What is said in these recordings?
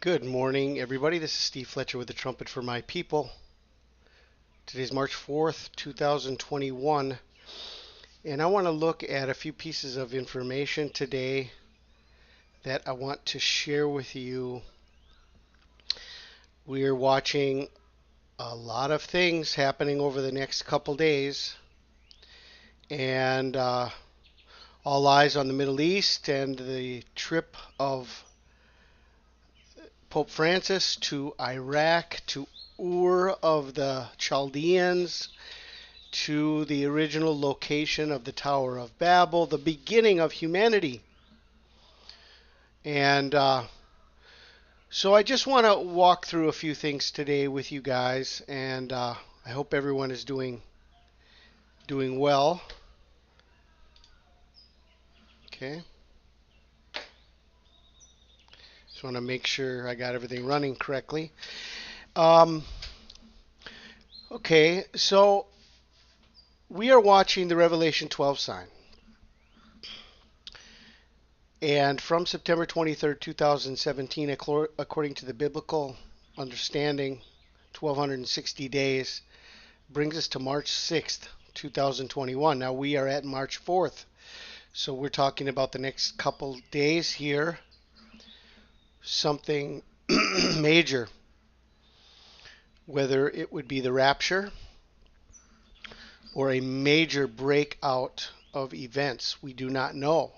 Good morning, everybody. This is Steve Fletcher with the Trumpet for My People. Today's March 4th, 2021, and I want to look at a few pieces of information today that I want to share with you. We're watching a lot of things happening over the next couple days, and all eyes on the Middle East and the trip of Pope Francis to Iraq, to Ur of the Chaldeans, to the original location of the Tower of Babel, the beginning of humanity. And so I just want to walk through a few things today with you guys, and I hope everyone is doing well. Okay. Just want to make sure I got everything running correctly. Um, okay, so we are watching the Revelation 12 sign. And from September 23rd, 2017, according to the biblical understanding, 1260 days brings us to March 6th, 2021. Now we are at March 4th, so we're talking about the next couple days here. Something major, whether it would be the rapture or a major breakout of events, we do not know.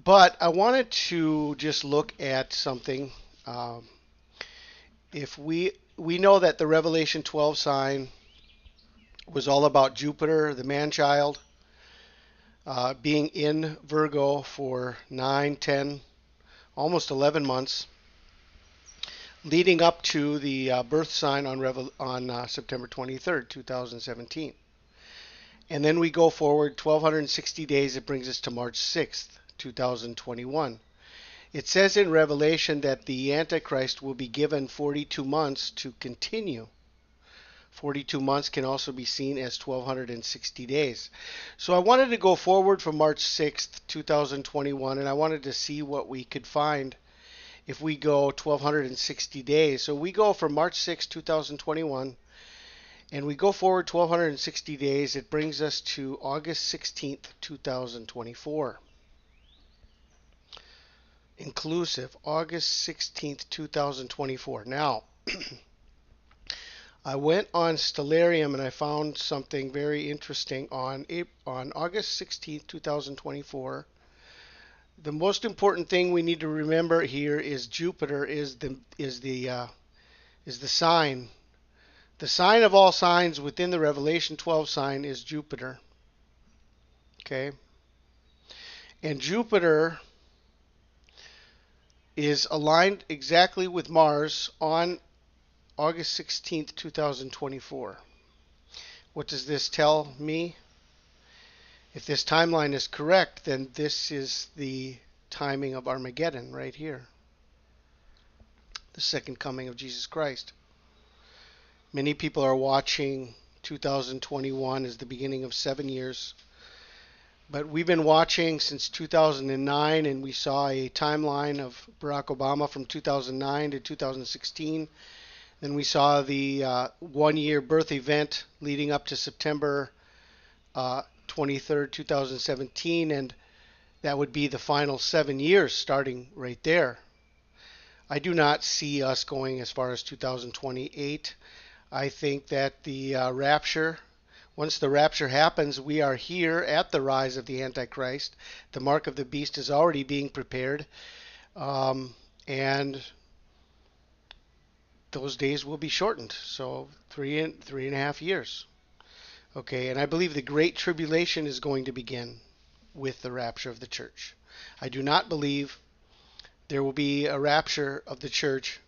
But I wanted to just look at something. If we know that the Revelation 12 sign was all about Jupiter, the man-child, being in Virgo for 9, 10, almost 11 months, leading up to the birth sign on September 23rd, 2017. And then we go forward 1260 days. It brings us to March 6th, 2021. It says in Revelation that the Antichrist will be given 42 months to continue. 42 months can also be seen as 1260 days. So I wanted to go forward from March 6th, 2021, and I wanted to see what we could find if we go 1260 days. So we go from March 6th, 2021, and we go forward 1260 days. It brings us to August 16th, 2024. Inclusive, August 16th, 2024. Now, I went on Stellarium and I found something very interesting on August 16th, 2024. The most important thing we need to remember here is Jupiter is the sign. The sign of all signs within the Revelation 12 sign is Jupiter. Okay? And Jupiter is aligned exactly with Mars on August 16th, 2024. What does this tell me? If this timeline is correct, then this is the timing of Armageddon right here. The second coming of Jesus Christ. Many people are watching 2021 as the beginning of 7 years. But we've been watching since 2009, and we saw a timeline of Barack Obama from 2009 to 2016. Then we saw the one-year birth event leading up to September 23rd, 2017, and that would be the final 7 years starting right there. I do not see us going as far as 2028. I think that the rapture, once the rapture happens, we are here at the rise of the Antichrist. The mark of the beast is already being prepared, and those days will be shortened. So three and a half years. Okay, and I believe the Great Tribulation is going to begin with the rapture of the church. I do not believe there will be a rapture of the church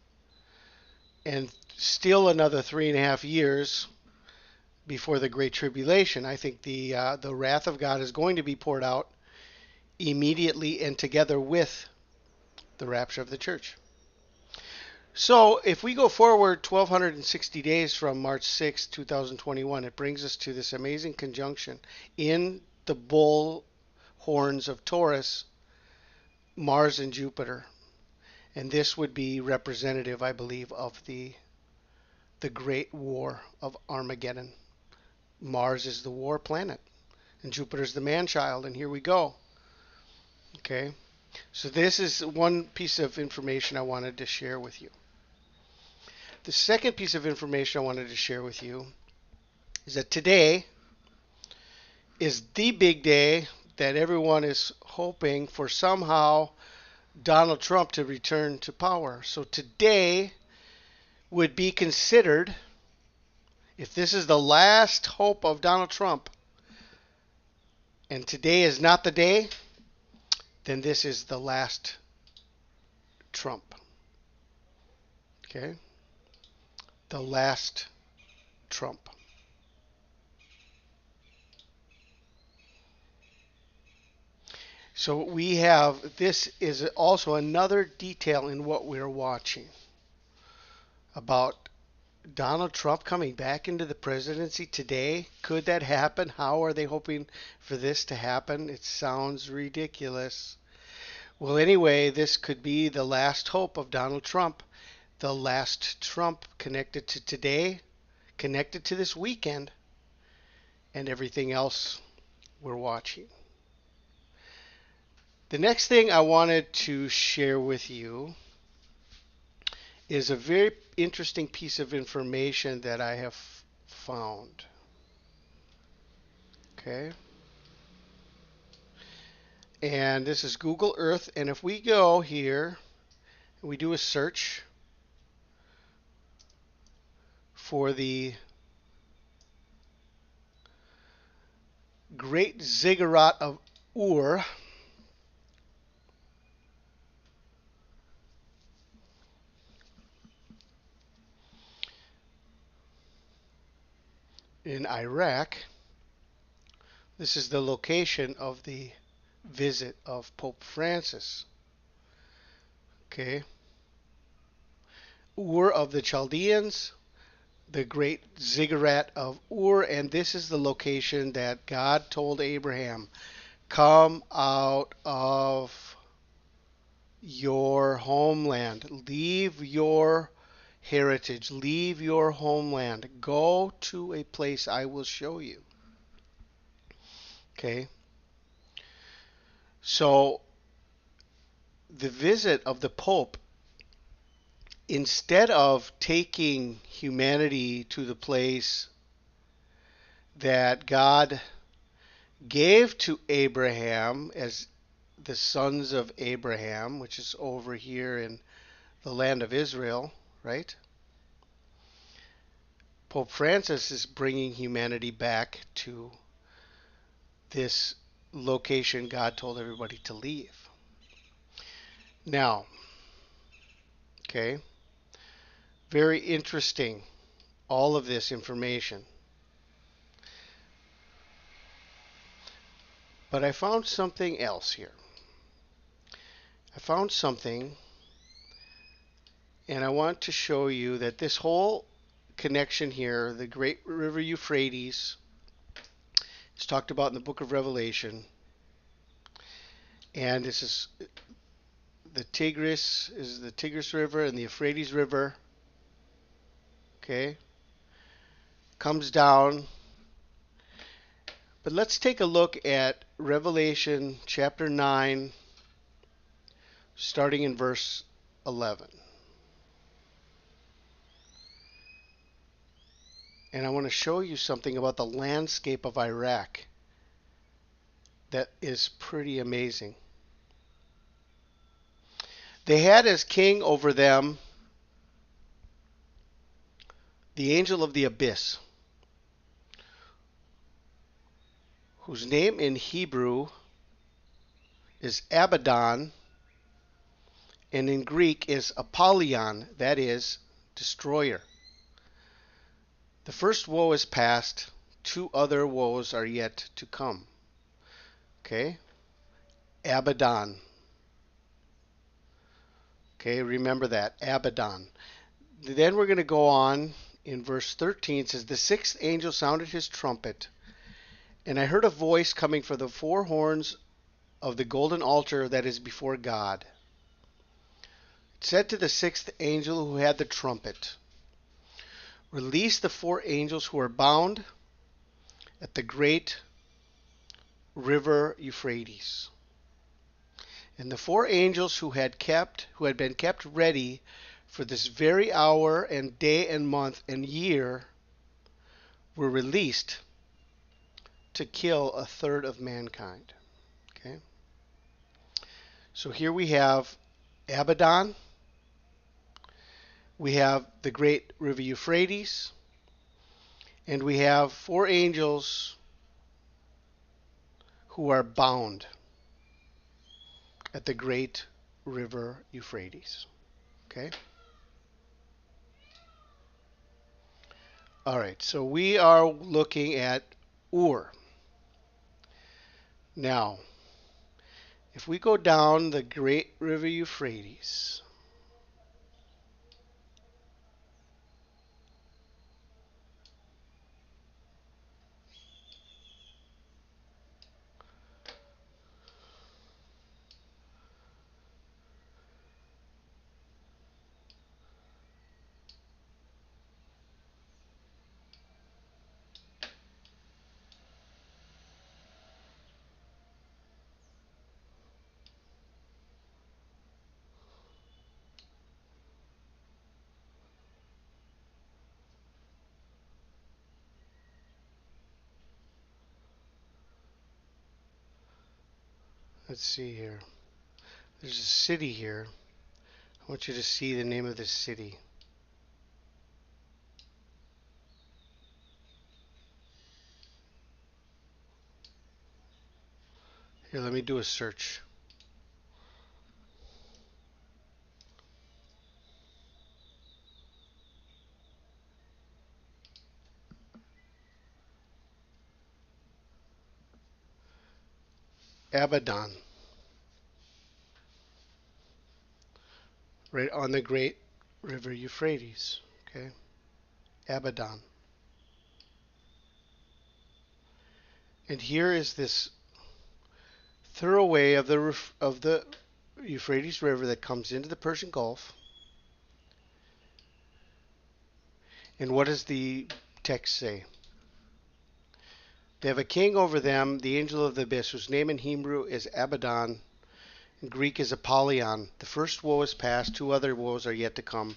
and still another 3.5 years before the Great Tribulation. I think the wrath of God is going to be poured out immediately and together with the rapture of the church. So if we go forward 1260 days from March 6, 2021, it brings us to this amazing conjunction in the bull horns of Taurus, Mars and Jupiter. And this would be representative, I believe, of the Great War of Armageddon. Mars is the war planet, and Jupiter is the man-child, and here we go. Okay, so this is one piece of information I wanted to share with you. The second piece of information I wanted to share with you is that today is the big day that everyone is hoping for somehow Donald Trump to return to power. So today would be considered, if this is the last hope of Donald Trump, and today is not the day, then this is the last Trump. Okay? The last Trump. So we have, this is also another detail in what we're watching about Donald Trump coming back into the presidency today. Could that happen? How are they hoping for this to happen? It sounds ridiculous. Well, anyway, this could be the last hope of Donald Trump. The last Trump connected to today, connected to this weekend, and everything else we're watching. The next thing I wanted to share with you is a very interesting piece of information that I have found. Okay. And this is Google Earth. And if we go here and we do a search for the Great Ziggurat of Ur, in Iraq, this is the location of the visit of Pope Francis. Okay. Ur of the Chaldeans, the Great Ziggurat of Ur, and this is the location that God told Abraham, come out of your homeland, leave your heritage, leave your homeland, go to a place I will show you. Okay. So the visit of the Pope, instead of taking humanity to the place that God gave to Abraham as the sons of Abraham, which is over here in the land of Israel, right? Pope Francis is bringing humanity back to this location God told everybody to leave. Now, okay, very interesting, all of this information. But I found something else here. I found something, and I want to show you that this whole connection here, the great river Euphrates, is talked about in the book of Revelation. And this is the Tigris River and the Euphrates River. Okay. Comes down. But let's take a look at Revelation chapter 9, starting in verse 11. And I want to show you something about the landscape of Iraq that is pretty amazing. They had as king over them the angel of the abyss, whose name in Hebrew is Abaddon, and in Greek is Apollyon, that is, destroyer. The first woe is past, 2 other woes are yet to come. Okay? Abaddon. Okay, remember that, Abaddon. Then we're going to go on in verse 13. It says, the 6th angel sounded his trumpet, and I heard a voice coming from the 4 horns of the golden altar that is before God. It said to the sixth angel who had the trumpet, release the four angels who are bound at the great river Euphrates. And the four angels who had been kept ready for this very hour and day and month and year were released to kill a third of mankind. Okay? So here we have Abaddon, we have the great river Euphrates, and we have four angels who are bound at the great river Euphrates. Okay? All right, so we are looking at Ur. Now, if we go down the great river Euphrates, let's see here. There's a city here. I want you to see the name of this city. Here, let me do a search. Abaddon, right on the great river Euphrates. Okay, Abaddon. And here is this thoroughway of the Euphrates River that comes into the Persian Gulf. And what does the text say? They have a king over them, the angel of the abyss, whose name in Hebrew is Abaddon, in Greek is Apollyon. The first woe is past, two other woes are yet to come.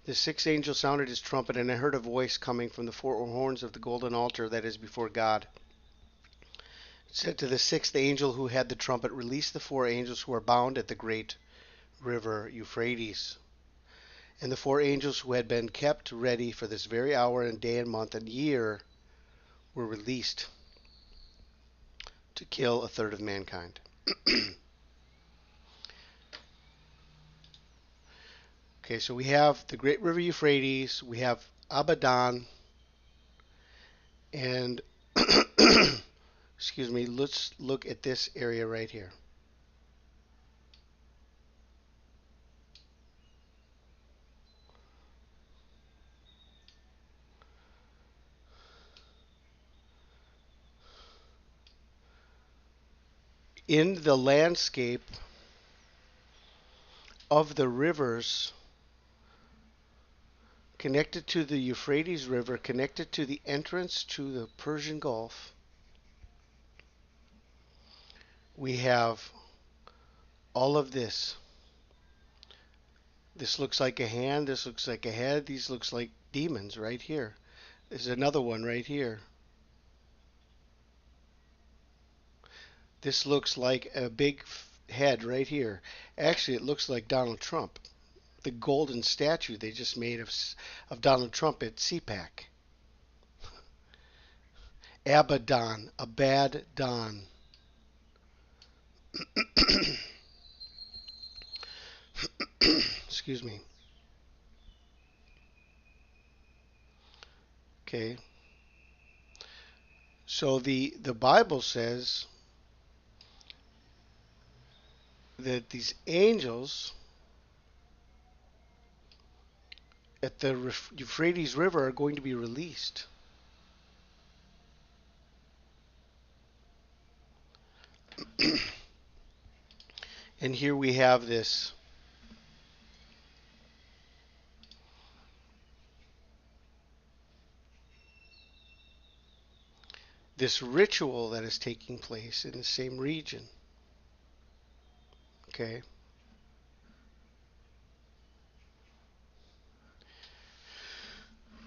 The sixth angel sounded his trumpet, and I heard a voice coming from the four horns of the golden altar that is before God. It said to the sixth angel who had the trumpet, release the four angels who are bound at the great river Euphrates. And the four angels who had been kept ready for this very hour and day and month and year were released to kill a third of mankind. Okay, so we have the great river Euphrates, we have Abaddon, and excuse me, let's look at this area right here. In the landscape of the rivers connected to the Euphrates River, connected to the entrance to the Persian Gulf, we have all of this. This looks like a hand, this looks like a head, these looks like demons right here. There's another one right here. This looks like a big head right here. Actually, it looks like Donald Trump. The golden statue they just made of Donald Trump at CPAC. Abaddon, a bad Don. Excuse me. Okay. So the Bible says that these angels at the Euphrates River are going to be released. And here we have this this ritual that is taking place in the same region. Okay?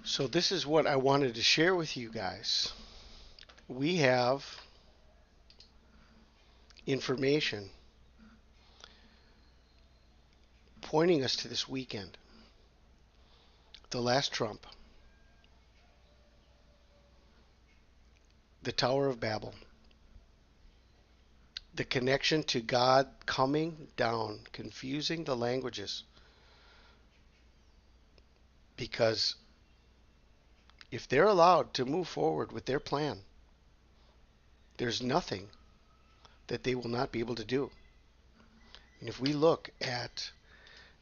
So this is what I wanted to share with you guys. We have information pointing us to this weekend. The last trump. The Tower of Babel. The connection to God coming down, confusing the languages. Because if they're allowed to move forward with their plan, there's nothing that they will not be able to do. And if we look at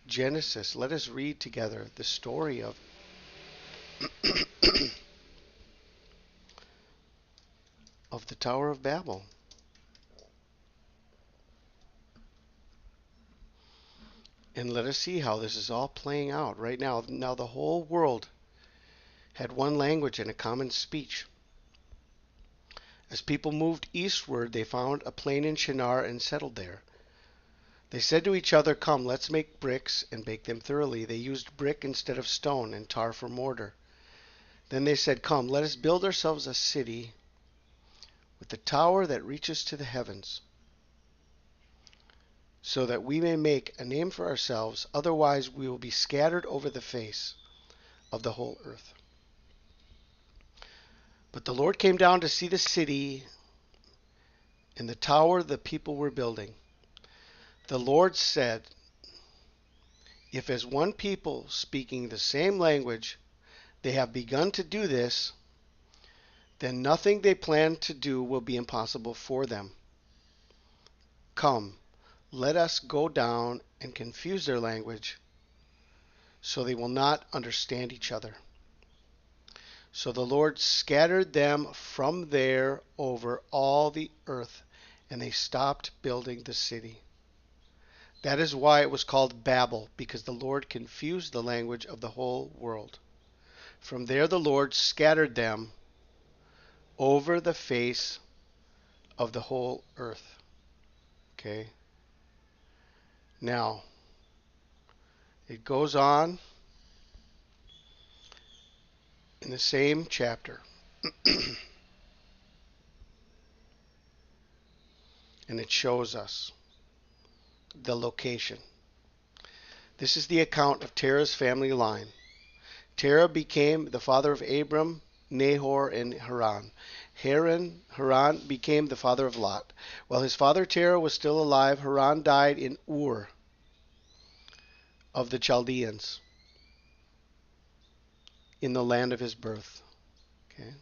Genesis, let us read together the story of of the Tower of Babel. And let us see how this is all playing out right now. Now the whole world had one language and a common speech. As people moved eastward, they found a plain in Shinar and settled there. They said to each other, "Come, let's make bricks and bake them thoroughly." They used brick instead of stone and tar for mortar. Then they said, "Come, let us build ourselves a city with a tower that reaches to the heavens, so that we may make a name for ourselves. Otherwise we will be scattered over the face of the whole earth." But the Lord came down to see the city and the tower the people were building. The Lord said, "If as one people speaking the same language they have begun to do this, then nothing they plan to do will be impossible for them. Come, let us go down and confuse their language, so they will not understand each other." So the Lord scattered them from there over all the earth, and they stopped building the city. That is why it was called Babel, because the Lord confused the language of the whole world. From there the Lord scattered them over the face of the whole earth. Okay? Now, it goes on in the same chapter. And it shows us the location. This is the account of Terah's family line. Terah became the father of Abram, Nahor, and Haran. Haran became the father of Lot. While his father Terah was still alive, Haran died in Ur of the Chaldeans, in the land of his birth. Okay.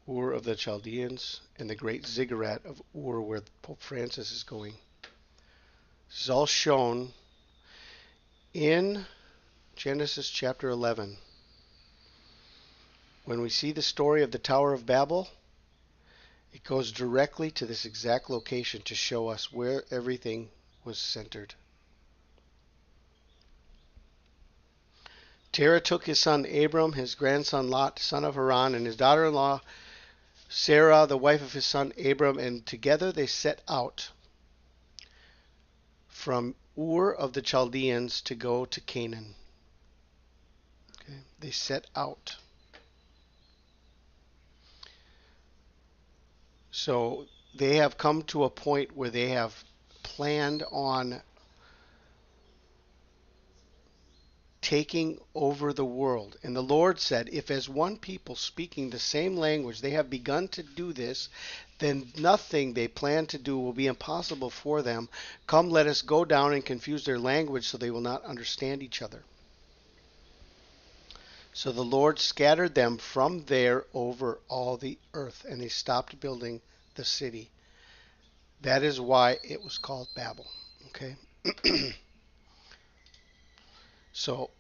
Ur of the Chaldeans, and the great ziggurat of Ur, where Pope Francis is going. This is all shown in Genesis chapter 11. When we see the story of the Tower of Babel, it goes directly to this exact location to show us where everything was centered. Terah took his son Abram, his grandson Lot, son of Haran, and his daughter-in-law Sarah, the wife of his son Abram, and together they set out from Ur of the Chaldeans to go to Canaan. Okay. They set out. So they have come to a point where they have planned on taking over the world. And the Lord said, "If as one people speaking the same language they have begun to do this, then nothing they plan to do will be impossible for them. Come, let us go down and confuse their language, so they will not understand each other." So the Lord scattered them from there over all the earth, and they stopped building the city. That is why it was called Babel. Okay? So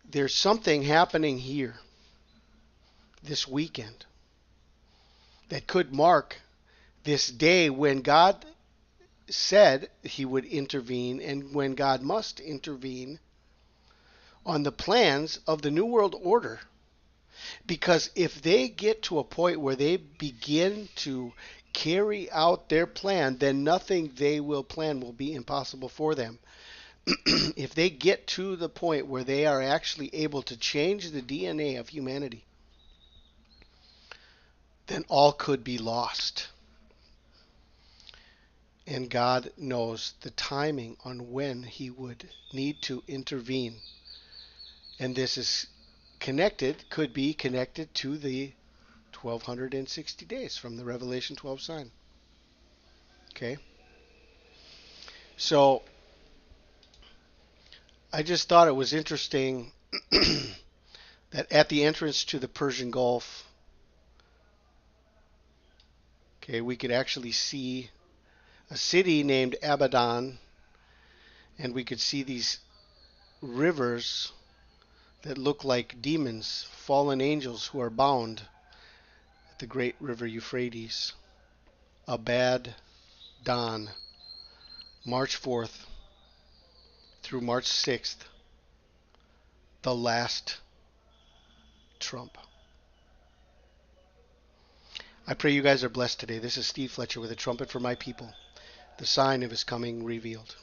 there's something happening here this weekend that could mark this day when God said he would intervene and when God must intervene on the plans of the New World Order. Because if they get to a point where they begin to carry out their plan, then nothing they will plan will be impossible for them. If they get to the point where they are actually able to change the DNA of humanity, then all could be lost. And God knows the timing on when he would need to intervene. And this is could be connected to the 1260 days from the Revelation 12 sign. Okay? So I just thought it was interesting that at the entrance to the Persian Gulf, okay, we could actually see a city named Abaddon, and we could see these rivers that look like demons, fallen angels who are bound at the great river Euphrates. Abaddon, March 4th through March 6th, the last trump. I pray you guys are blessed today. This is Steve Fletcher with a trumpet for my people, the sign of his coming revealed.